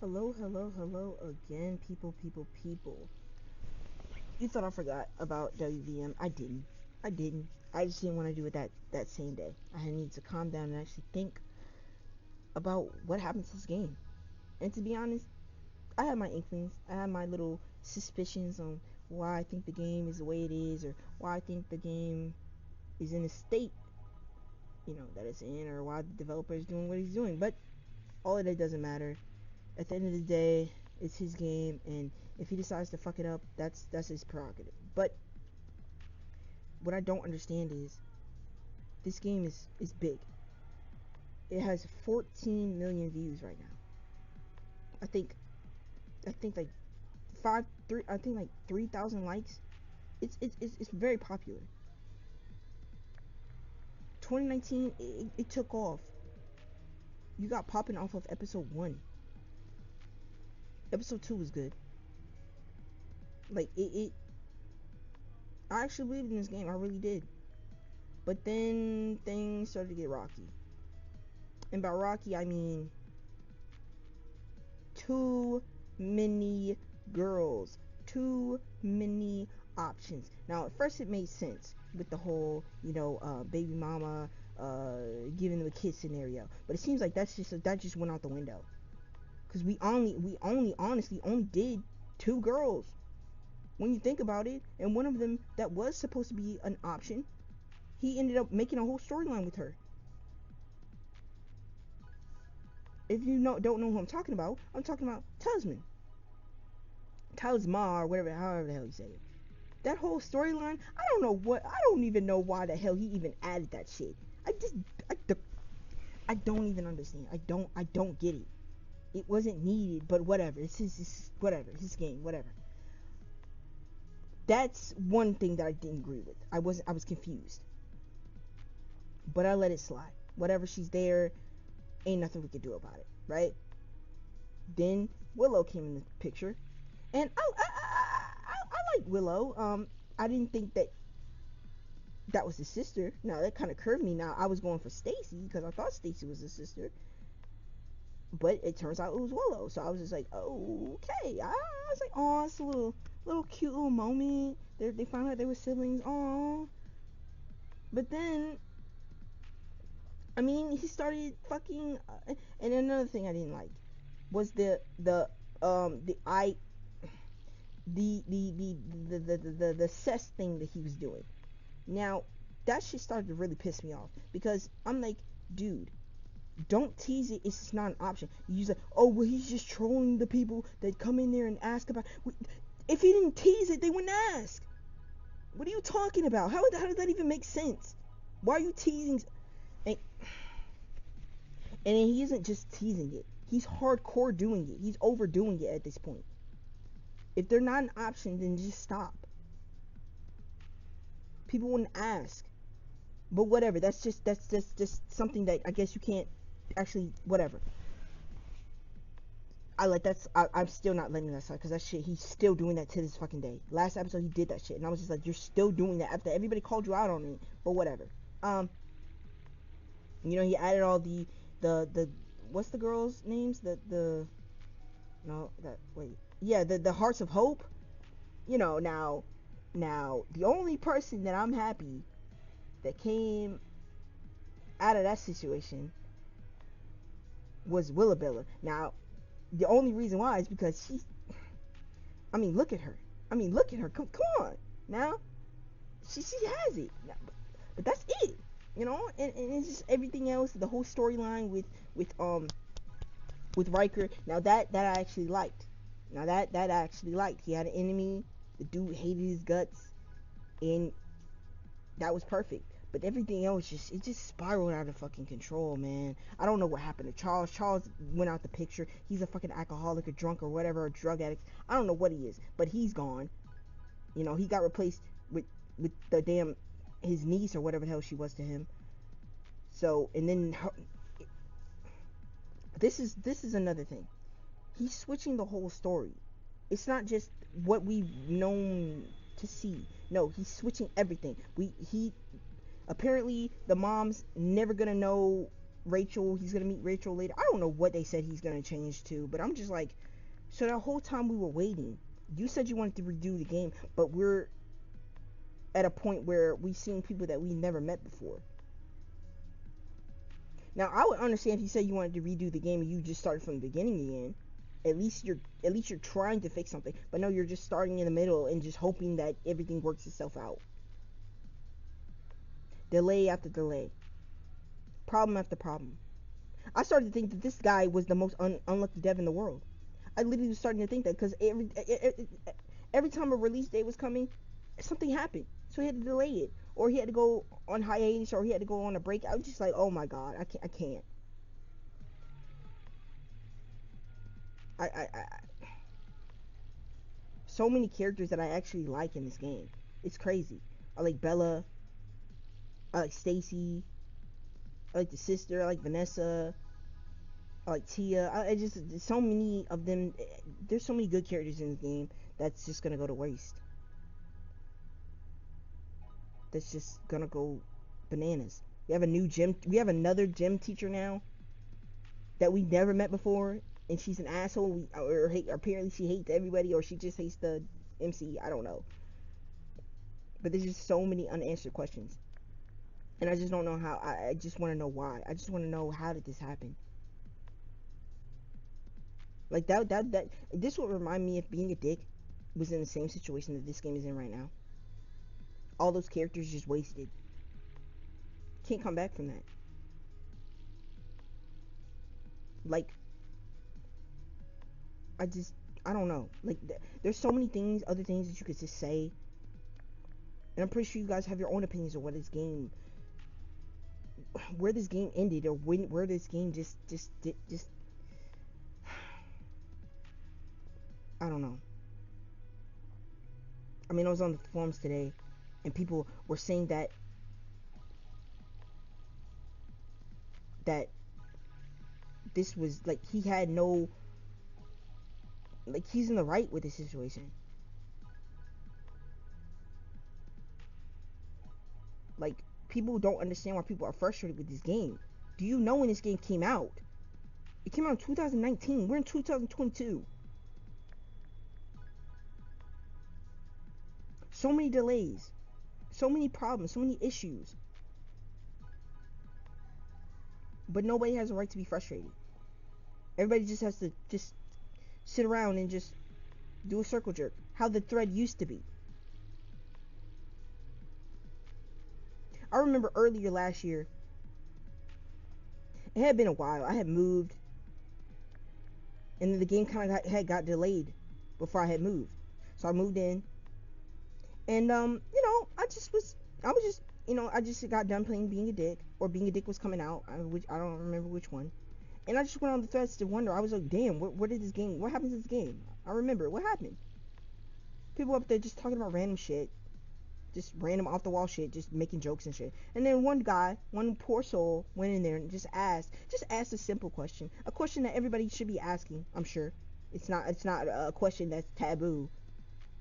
Hello, hello, hello again, people. You thought I forgot about WVM. I didn't. I didn't. I just didn't want to do it that same day. I needed to calm down and actually think about what happened to this game. And to be honest, I had my inklings. I had my little suspicions on why I think the game is the way it is, or why I think the game is in the state, that it's in, or why the developer is doing what he's doing. But all of that doesn't matter. At the end of the day, it's his game, and if he decides to fuck it up, that's his prerogative. But what I don't understand is this game is big. It has 14 million views right now. I think like I think like 3,000 likes. It's very popular. 2019, it took off. You got popping off of episode 1. Episode 2 was good. Like it I actually believed in this game. I really did. But then things started to get rocky. And by rocky, I mean too many girls, too many options. Now, at first, it made sense with the whole, baby mama giving them a kid scenario, but it seems like that just went out the window. Because we honestly only did 2 girls when you think about it, and one of them that was supposed to be an option, he ended up making a whole storyline with her. If you don't know who I'm talking about Tasman. Talismar, or whatever, however the hell you say it. That whole storyline, I don't even know why the hell he even added that shit. I just, I, I don't even understand. I don't get it. It wasn't needed, but whatever. Whatever. His game, whatever. That's one thing that I didn't agree with. I was confused, but I let it slide. Whatever, she's there. Ain't nothing we could do about it, right? Then Willow came in the picture, and I like Willow. I didn't think that was his sister. Now that kind of curved me. Now I was going for Stacy because I thought Stacy was his sister, but it turns out it was Willow. So I was just like, oh, okay. I was like, oh, it's a little cute little moment. They found out they were siblings. Oh, but then I mean, he started fucking. And another thing I didn't like was the I the cess thing that he was doing. Now that shit started to really piss me off because I'm like, dude, don't tease it. It's just not an option. You just like, oh well, he's just trolling the people that come in there and ask about. If he didn't tease it, they wouldn't ask. What are you talking about? How does that even make sense? Why are you teasing? And, and he isn't just teasing it. He's hardcore doing it. He's overdoing it at this point. If they're not an option, then just stop. People wouldn't ask. But whatever. That's just something that I guess you can't actually whatever. I'm still not letting that slide because that shit, he's still doing that to this fucking day. Last episode he did that shit and I was just like, you're still doing that after everybody called you out on it. But whatever. Um, he added all the what's the girls' names? The no that wait yeah the Hearts of Hope. Now the only person that I'm happy that came out of that situation was Willabella. Now the only reason why is because I mean, look at her. Look at her. Come on. Now, she has it. But that's it. And it's just everything else, the whole storyline with um with Riker. Now that I actually liked. Now that I actually liked. He had an enemy. The dude hated his guts, and that was perfect. But everything else just spiraled out of fucking control, man. I don't know what happened to Charles. Charles went out the picture. He's a fucking alcoholic or drunk or whatever, or drug addict. I don't know what he is, but he's gone. He got replaced with the damn his niece or whatever the hell she was to him. So, and then this is another thing. He's switching the whole story. It's not just what we've known to see. No, he's switching everything. He apparently the mom's never gonna know Rachel, he's gonna meet Rachel later. I don't know what they said he's gonna change to, but I'm just like, so that whole time we were waiting, you said you wanted to redo the game, but we're at a point where we've seen people that we never met before. Now, I would understand if you said you wanted to redo the game and you just started from the beginning again. At least you're trying to fix something. But no, you're just starting in the middle and just hoping that everything works itself out. Delay after delay. Problem after problem. I started to think that this guy was the most unlucky dev in the world. I literally was starting to think that because every time a release date was coming, something happened. So he had to delay it. Or he had to go on hiatus, or he had to go on a break. I was just like, oh my god, I can't. I so many characters that I actually like in this game. It's crazy. I like Bella. I like Stacy. I like the sister. I like Vanessa. I like Tia. I just there's so many of them. There's so many good characters in this game that's just gonna go to waste. That's just gonna go bananas. We have a new gym. We have another gym teacher now that we never met before, and she's an asshole. Apparently she hates everybody, or she just hates the MC. I don't know. But there's just so many unanswered questions, and I just don't know how. I just want to know why. I just want to know, how did this happen? Like that. This would remind me if Being a Dick was in the same situation that this game is in right now. All those characters just wasted. Can't come back from that. Like, I don't know. Like, there's so many things, other things that you could just say, and I'm pretty sure you guys have your own opinions of what this game, where this game ended, or where this game just I don't know. I mean, I was on the forums today, and people were saying that this was like, he had no, like, he's in the right with this situation. Like, people don't understand why people are frustrated with this game. Do you know when this game came out? It came out in 2019. We're in 2022. So many delays, so many problems, so many issues. But nobody has a right to be frustrated. Everybody just has to just sit around and just do a circle jerk. How the thread used to be. I remember earlier last year, it had been a while. I had moved, and then the game kind of got delayed before I had moved. So I moved in, and I just got done playing Being a Dick, or Being a Dick was coming out, which I don't remember which one. And I just went on the threads to wonder. I was like, damn, what did this game? What happened to this game? I remember what happened. People up there just talking about random shit, just random off the wall shit, just making jokes and shit. And then one guy, one poor soul, went in there and just asked a simple question, a question that everybody should be asking. I'm sure it's not a question that's taboo.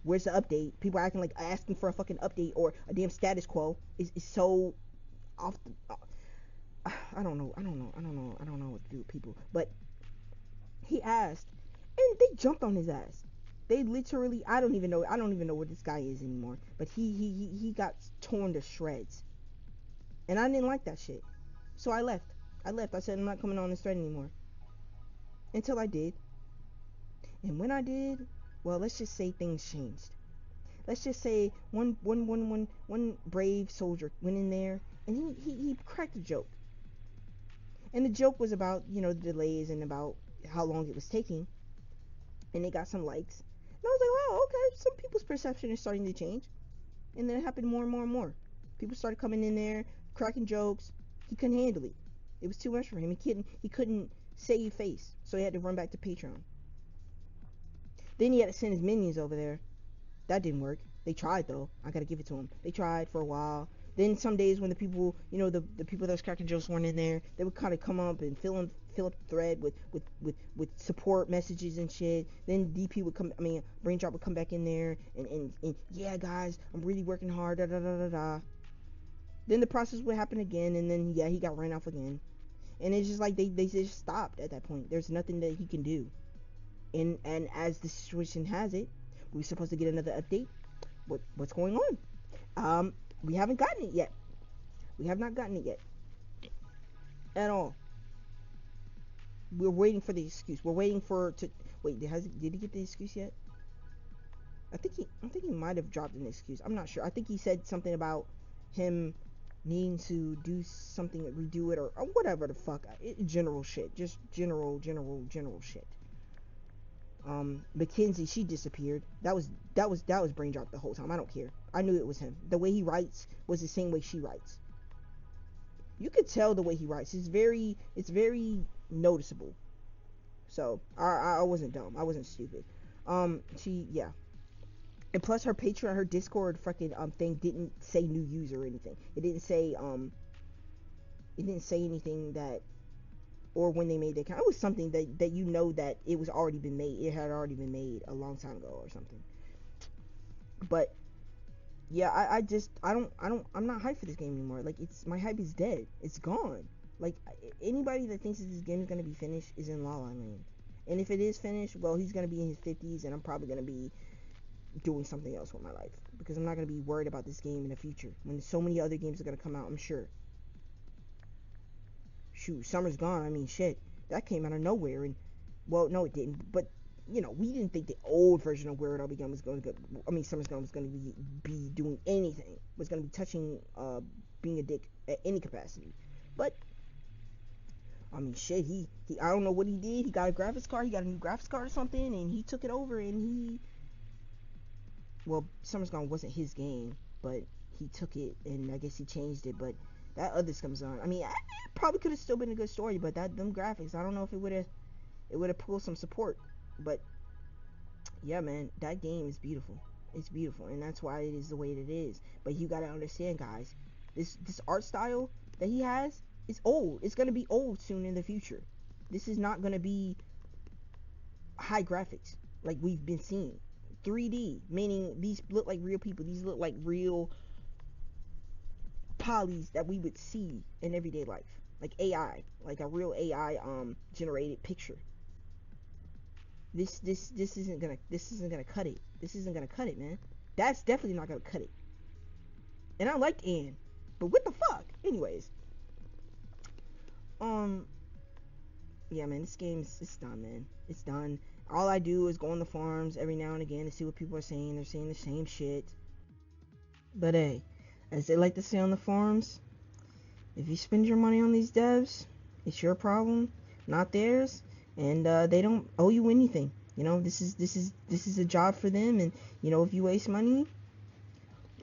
Where's the update? People are acting like asking for a fucking update or a damn status quo is so off the. I don't know what to do with people. But he asked, and they jumped on his ass. They literally, I don't even know where this guy is anymore. But he got torn to shreds, and I didn't like that shit. So I left. I said, I'm not coming on this thread anymore. Until I did, and when I did, well, let's just say things changed. Let's just say one brave soldier went in there, and he cracked a joke. And the joke was about, the delays and about how long it was taking. And they got some likes. And I was like, oh, okay, some people's perception is starting to change. And then it happened more and more and more. People started coming in there, cracking jokes. He couldn't handle it. It was too much for him. He couldn't save face. So he had to run back to Patreon. Then he had to send his minions over there. That didn't work. They tried, though. I gotta give it to them. They tried for a while. Then some days when the people, the people that was cracking jokes weren't in there, they would kind of come up and fill up the thread with support messages and shit. Then DP would come, Braindrop would come back in there and yeah, guys, I'm really working hard, da da da da da. Then the process would happen again, and then yeah, he got ran off again. And it's just like they just stopped at that point. There's nothing that he can do. And as the situation has it, we're supposed to get another update. What's going on? We haven't gotten it yet. We have not gotten it yet at all. We're waiting for the excuse. We're waiting for to wait. Did he get the excuse yet? I think he might have dropped an excuse. I'm not sure. I think he said something about him needing to do something, redo it, or whatever the fuck. General shit. Just general shit. Mackenzie, she disappeared. That was brain drop the whole time. I don't care. I knew it was him. The way he writes was the same way she writes. You could tell the way he writes. It's very noticeable. So I wasn't dumb. I wasn't stupid. Yeah. And plus her Patreon, her Discord fucking thing didn't say new user or anything. It didn't say anything that, or when they made the account. It was something that you know that it was already been made. It had already been made a long time ago or something. But yeah, I'm not hyped for this game anymore. Like, my hype is dead. It's gone. Like, anybody that thinks that this game is gonna be finished is in La La Land. And if it is finished, well, he's gonna be in his 50s, and I'm probably gonna be doing something else with my life, because I'm not gonna be worried about this game in the future when so many other games are gonna come out. I'm sure. Shoot, Summer's Gone. I mean, shit, that came out of nowhere, and well, no, it didn't. But you know, we didn't think the old version of Where It All Began was going to go. I mean, Summer's Gone was going to be doing anything. Was going to be touching being a dick at any capacity. But I mean, shit, he I don't know what he did. He got a graphics card. He got a new graphics card or something, and he took it over. And well, Summer's Gone wasn't his game, but he took it, and I guess he changed it. But that other comes on. I mean, it probably could have still been a good story, but them graphics, I don't know if it would have pulled some support. But yeah, man, that game is beautiful. It's beautiful, and that's why it is the way it is. But you gotta understand, guys, this art style that he has is old. It's gonna be old soon in the future. This is not gonna be high graphics like we've been seeing. 3D, meaning these look like real people. These look like real polys that we would see in everyday life, like AI, like a real AI generated picture. This isn't gonna cut it. This isn't gonna cut it, man. That's definitely not gonna cut it. And I liked Anne, but what the fuck? Anyways, um, yeah, man, this game's it's done, man. It's done. All I do is go on the forums every now and again to see what people are saying. They're saying the same shit. But hey, as they like to say on the forums, if you spend your money on these devs, it's your problem, not theirs, and they don't owe you anything. You know, this is a job for them, and you know, if you waste money,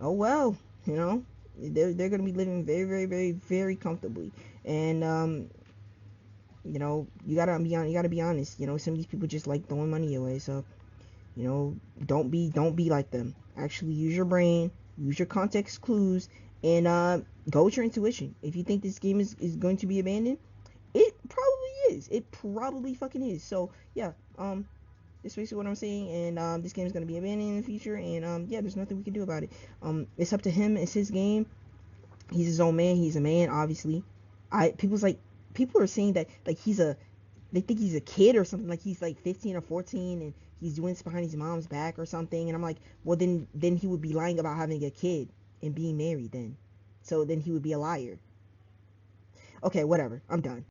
oh well. You know, they're gonna be living very, very, very, very comfortably, and you know, you gotta be honest. You know, some of these people just like throwing money away, so you know, don't be like them. Actually, use your brain, use your context clues, and go with your intuition. If you think this game is going to be abandoned, it probably is. It probably fucking is. So yeah, that's basically what I'm saying. And this game is gonna be abandoned in the future. And yeah, there's nothing we can do about it. It's up to him. It's his game. He's his own man. He's a man, obviously. People are saying that like they think he's a kid or something, like he's like 15 or 14 and he's doing this behind his mom's back or something. And I'm like, well, then he would be lying about having a kid and being married then. So then he would be a liar. Okay, whatever. I'm done.